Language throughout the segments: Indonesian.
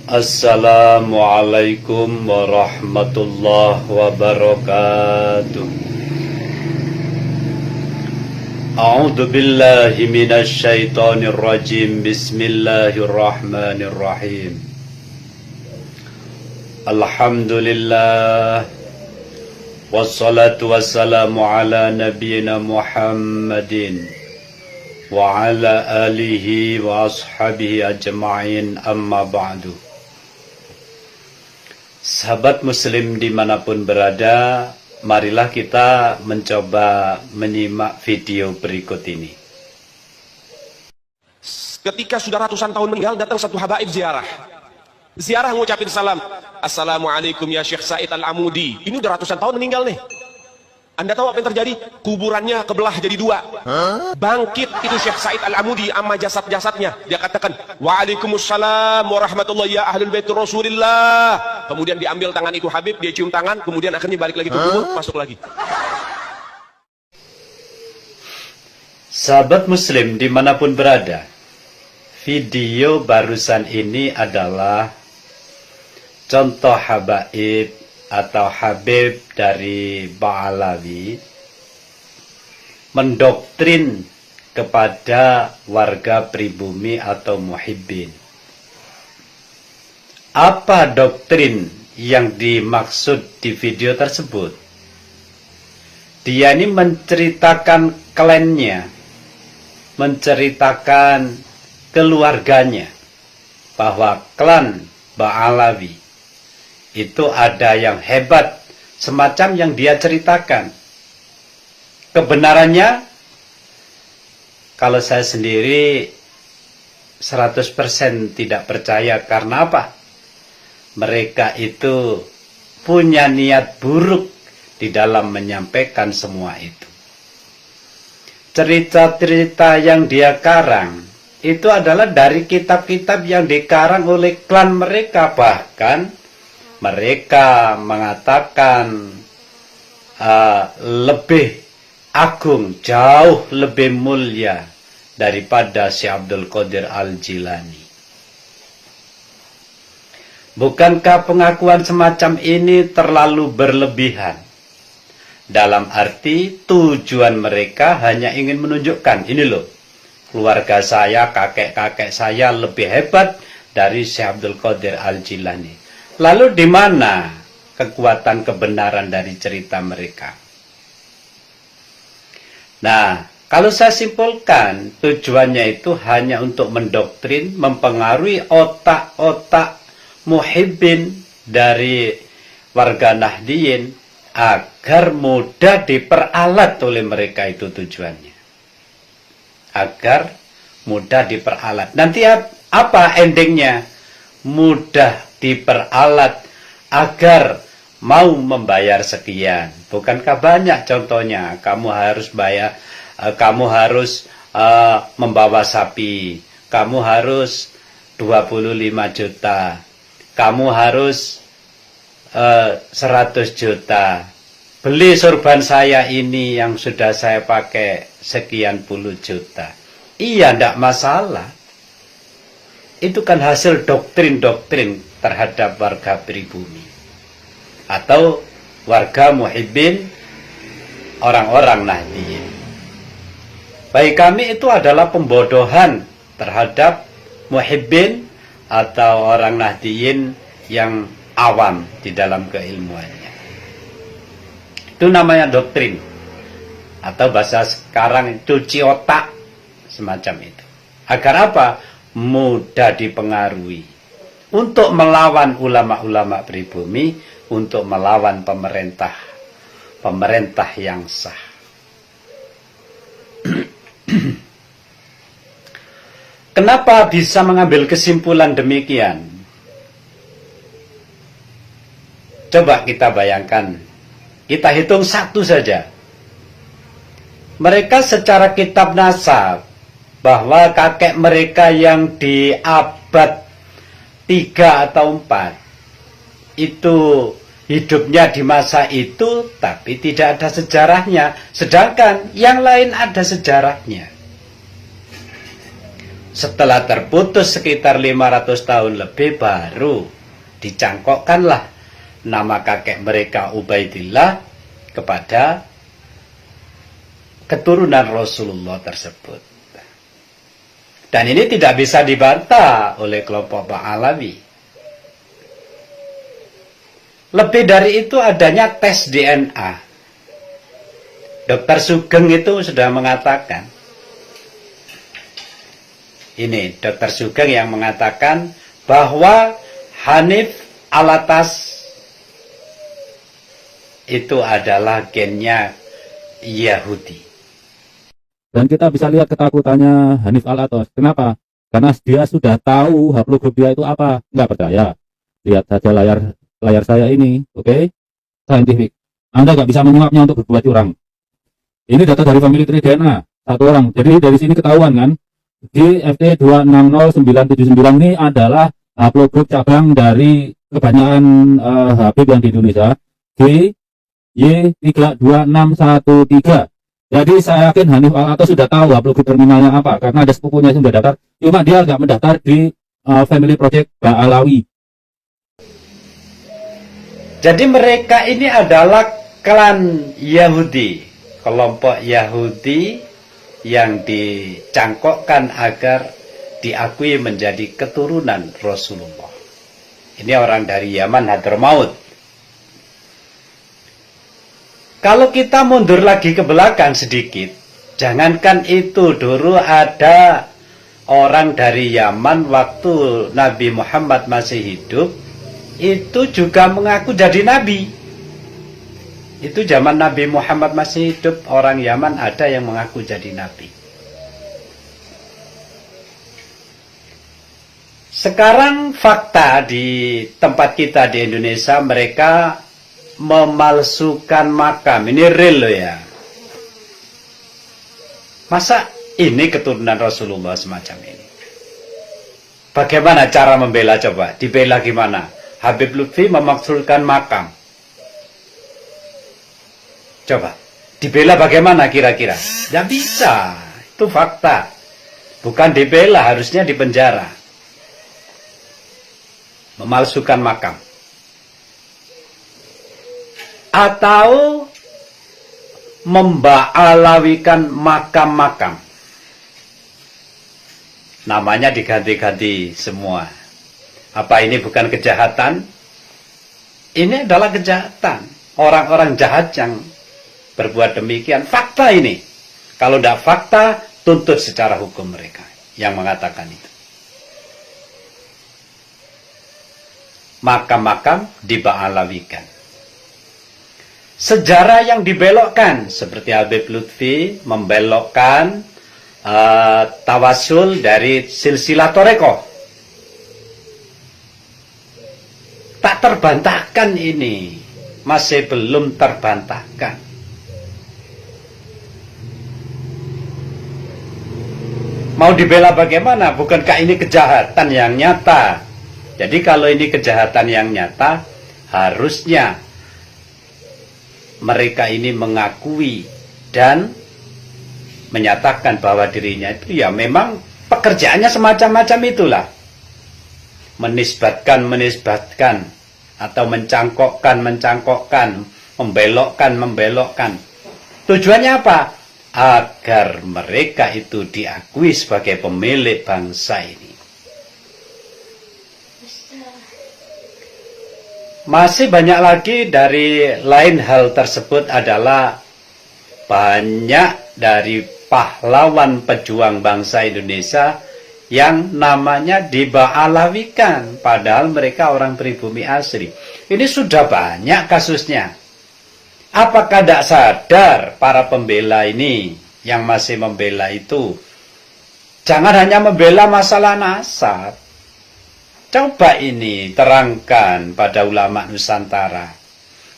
Assalamualaikum warahmatullahi wabarakatuh. A'udzu billahi minasy syaithanir rajim. Bismillahirrahmanirrahim. Alhamdulillah wassalatu wassalamu ala nabiyyina Muhammadin wa ala alihi wa ashabihi ajma'in, amma ba'du. Sahabat muslim dimanapun berada, marilah kita mencoba menyimak video berikut ini. Ketika sudah ratusan tahun meninggal, datang satu habaib ziarah. Ziarah ngucapin salam. Assalamualaikum ya Syekh Said Al-Amudi. Ini udah ratusan tahun meninggal nih. Anda tahu apa yang terjadi? Kuburannya kebelah jadi dua. Bangkit itu Syekh Said Al-Amudi sama jasad-jasadnya. Dia katakan, Waalaikumsalam warahmatullahi ya ahlul bait Rasulillah. Kemudian diambil tangan itu Habib, dia cium tangan, kemudian akhirnya balik lagi ke kubur, masuk lagi. Sahabat muslim dimanapun berada, video barusan ini adalah contoh habaib atau Habib dari Ba'alawi mendoktrin kepada warga pribumi atau muhibbin. Apa doktrin yang dimaksud di video tersebut? Dia ini menceritakan klannya, menceritakan keluarganya, bahwa klan Ba'alawi itu ada yang hebat, semacam yang dia ceritakan. Kebenarannya, kalau saya sendiri 100% tidak percaya. Karena apa? Mereka itu punya niat buruk di dalam menyampaikan semua itu. Cerita-cerita yang dia karang itu adalah dari kitab-kitab yang dikarang oleh klan mereka. Bahkan mereka mengatakan lebih agung, jauh lebih mulia daripada Syekh Abdul Qadir Al-Jilani. Bukankah pengakuan semacam ini terlalu berlebihan? Dalam arti tujuan mereka hanya ingin menunjukkan, ini loh, keluarga saya, kakek-kakek saya lebih hebat dari Syekh Abdul Qadir Al-Jilani. Lalu di mana kekuatan kebenaran dari cerita mereka? Nah, kalau saya simpulkan, tujuannya itu hanya untuk mendoktrin, mempengaruhi otak-otak muhibbin dari warga Nahdiyin agar mudah diperalat oleh mereka. Itu tujuannya. Agar mudah diperalat. Nanti apa endingnya? Mudah diperalat agar mau membayar sekian. Bukankah banyak contohnya? Kamu harus bayar, kamu harus membawa sapi, kamu harus 25 juta, kamu harus 100 juta. Beli sorban saya ini yang sudah saya pakai sekian puluh juta. Iya, tidak masalah. Itu kan hasil doktrin-doktrin terhadap warga pribumi atau warga muhibbin, orang-orang Nahdiyin. Bagi kami itu adalah pembodohan terhadap muhibbin atau orang Nahdiyin yang awam di dalam keilmuannya. Itu namanya doktrin, atau bahasa sekarang cuci otak, semacam itu. Agar apa? Mudah dipengaruhi untuk melawan ulama-ulama pribumi, untuk melawan pemerintah yang sah. Kenapa bisa mengambil kesimpulan demikian? Coba kita bayangkan, kita hitung satu saja. Mereka secara kitab nasab bahwa kakek mereka yang di abad 3 atau 4 itu hidupnya di masa itu, tapi tidak ada sejarahnya. Sedangkan yang lain ada sejarahnya. Setelah terputus sekitar 500 tahun lebih, baru dicangkokkanlah nama kakek mereka Ubaidillah kepada keturunan Rasulullah tersebut. Dan ini tidak bisa dibantah oleh kelompok Ba'alawi. Lebih dari itu adanya tes DNA. Dr. Sugeng itu sudah mengatakan, ini Dr. Sugeng yang mengatakan bahwa Hanif Alatas itu adalah gennya Yahudi. Dan kita bisa lihat ketakutannya Hanif Alatas. Kenapa? Karena dia sudah tahu haplogrup dia itu apa. Nggak percaya. Lihat saja layar saya ini, oke? Saintifik. Anda nggak bisa menyuapnya untuk berbuat curang. Ini data dari family tree DNA, satu orang. Jadi dari sini ketahuan kan, GFT260979 ini adalah haplogrup cabang dari kebanyakan Habib yang di Indonesia, GY32613. Jadi saya yakin Hanif Alatas sudah tahu haplogrup terminalnya apa, karena ada sepupunya yang sudah daftar. Cuma dia nggak mendaftar di Family Project Ba'alawi. Jadi mereka ini adalah klan Yahudi, kelompok Yahudi yang dicangkokkan agar diakui menjadi keturunan Rasulullah. Ini orang dari Yaman, Hadramaut. Kalau kita mundur lagi ke belakang sedikit, jangankan itu, dulu ada orang dari Yaman waktu Nabi Muhammad masih hidup, itu juga mengaku jadi nabi. Itu zaman Nabi Muhammad masih hidup, orang Yaman ada yang mengaku jadi nabi. Sekarang fakta di tempat kita di Indonesia, mereka memalsukan makam. Ini real loh ya. Masa ini keturunan Rasulullah semacam ini? Bagaimana cara membela coba? Dibela gimana? Habib Lutfi memaksulkan makam. Coba, dibela bagaimana kira-kira? Tidak bisa, itu fakta. Bukan dibela, harusnya dipenjara. Memalsukan makam. Atau memba'alawikan makam-makam. Namanya diganti-ganti semua. Apa ini bukan kejahatan? Ini adalah kejahatan. Orang-orang jahat yang berbuat demikian. Fakta ini. Kalau tidak fakta, tuntut secara hukum mereka yang mengatakan itu. Makam-makam diba'alawikan. Sejarah yang dibelokkan, seperti Habib Lutfi membelokkan tawasul dari silsilah Torekoh. Tak terbantahkan ini, masih belum terbantahkan. Mau dibela bagaimana? Bukankah ini kejahatan yang nyata? Jadi kalau ini kejahatan yang nyata, harusnya mereka ini mengakui dan menyatakan bahwa dirinya itu ya memang pekerjaannya semacam-macam itulah. Menisbatkan atau mencangkokkan, membelokkan. Tujuannya apa? Agar mereka itu diakui sebagai pemilik bangsa ini. Masih banyak lagi dari lain hal tersebut adalah banyak dari pahlawan pejuang bangsa Indonesia yang namanya diba'alawikan, padahal mereka orang pribumi asli. Ini sudah banyak kasusnya. Apakah tidak sadar para pembela ini yang masih membela itu? Jangan hanya membela masalah nasab. Coba ini terangkan pada ulama Nusantara.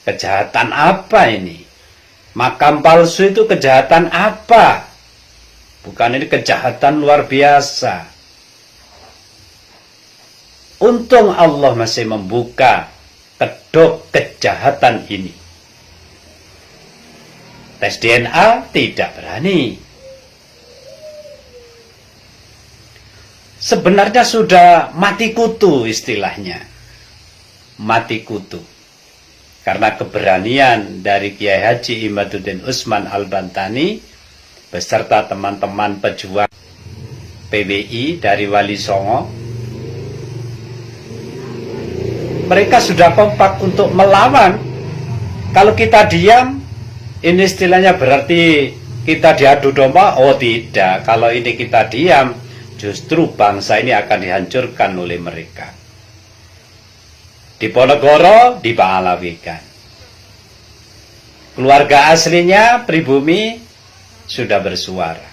Kejahatan apa ini? Makam palsu itu kejahatan apa? Bukan ini kejahatan luar biasa. Untung Allah masih membuka kedok kejahatan ini. Tes DNA tidak berani. sebenarnya sudah mati kutu istilahnya. Mati kutu. Karena keberanian dari Kiai Haji Imaduddin Usman Al-Bantani beserta teman-teman pejuang PWI dari Wali Songo, mereka sudah kompak untuk melawan. Kalau kita diam, ini istilahnya berarti kita diadu domba. Oh tidak, kalau ini kita diam, justru bangsa ini akan dihancurkan oleh mereka. Diponegoro dipaalawikan. Keluarga aslinya pribumi sudah bersuara.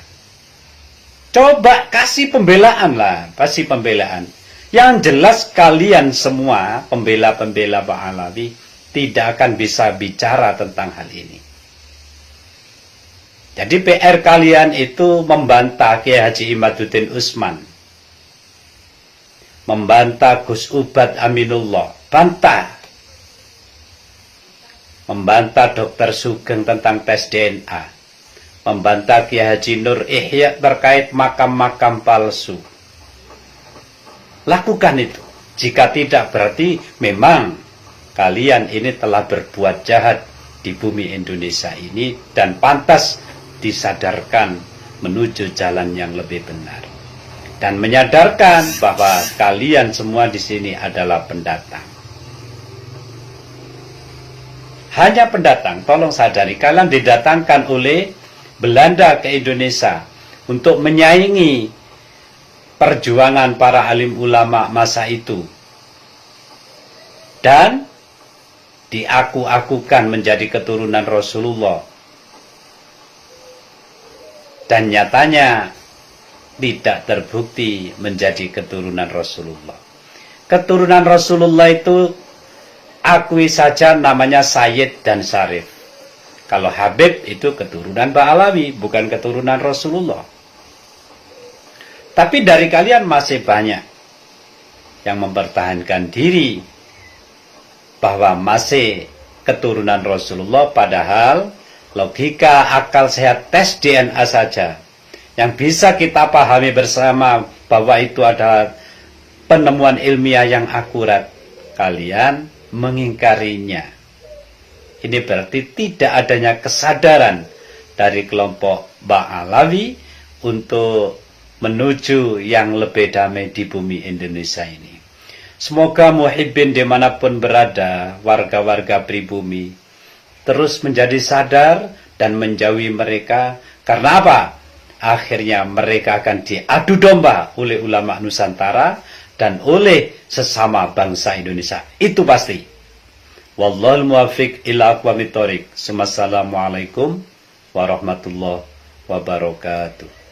Coba kasih pembelaan lah, kasih pembelaan. Yang jelas kalian semua pembela-pembela Pak Alawi tidak akan bisa bicara tentang hal ini. Jadi PR kalian itu membantah Kiai Haji Imaduddin Usman, membantah Gus Ubad Aminullah, bantah. Membantah Dr. Sugeng tentang tes DNA, membantah Kiai Haji Nur Ihya terkait makam-makam palsu. Lakukan itu. Jika tidak, berarti memang kalian ini telah berbuat jahat di bumi Indonesia ini dan pantas disadarkan menuju jalan yang lebih benar. Dan menyadarkan bahwa kalian semua di sini adalah pendatang. Hanya pendatang, tolong sadari, kalian didatangkan oleh Belanda ke Indonesia untuk menyaingi perjuangan para alim ulama masa itu. Dan diaku-akukan menjadi keturunan Rasulullah. Dan nyatanya tidak terbukti menjadi keturunan Rasulullah. Keturunan Rasulullah itu akui saja namanya Sayyid dan Syarif. Kalau Habib itu keturunan Ba'alawi, bukan keturunan Rasulullah. Tapi dari kalian masih banyak yang mempertahankan diri bahwa masih keturunan Rasulullah, padahal logika akal sehat tes DNA saja yang bisa kita pahami bersama bahwa itu adalah penemuan ilmiah yang akurat, kalian mengingkarinya. Ini berarti tidak adanya kesadaran dari kelompok Ba'alawi untuk menuju yang lebih damai di bumi Indonesia ini. Semoga muhibbin dimanapun berada, warga-warga pribumi, terus menjadi sadar dan menjauhi mereka. Karena apa? Akhirnya mereka akan diadu domba oleh ulama Nusantara dan oleh sesama bangsa Indonesia. Itu pasti. Wallahul muwaffiq ila aqwamit thoriq. Wassalamualaikum warahmatullahi wabarakatuh.